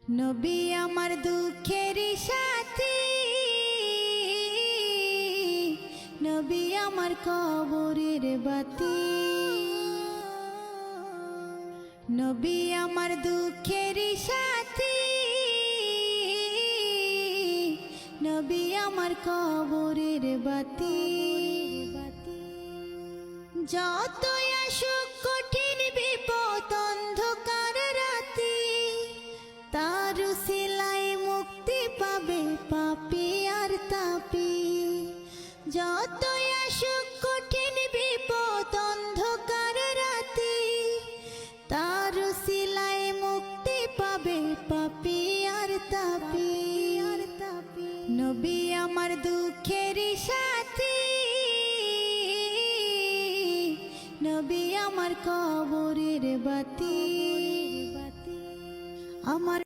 নবী আমার দুঃখের সাথী, নবী আমার কবরের বাতি। নবী আমার দুঃখের সাথী, নবী আমার কবরের বাতি। যতই আসুক কঠিন বিপদ অন্ধকার রাতি, তার উসিলায় মুক্তি পাবে পাপী আর তাপী। যতই আসুক কঠিন বিপদ অন্ধকার রাতি, তার উসিলায় মুক্তি পাবে পাপী আর তাপী। নবী আমার দুঃখের সাথী, নবী আমার কবরের বাতি। আমার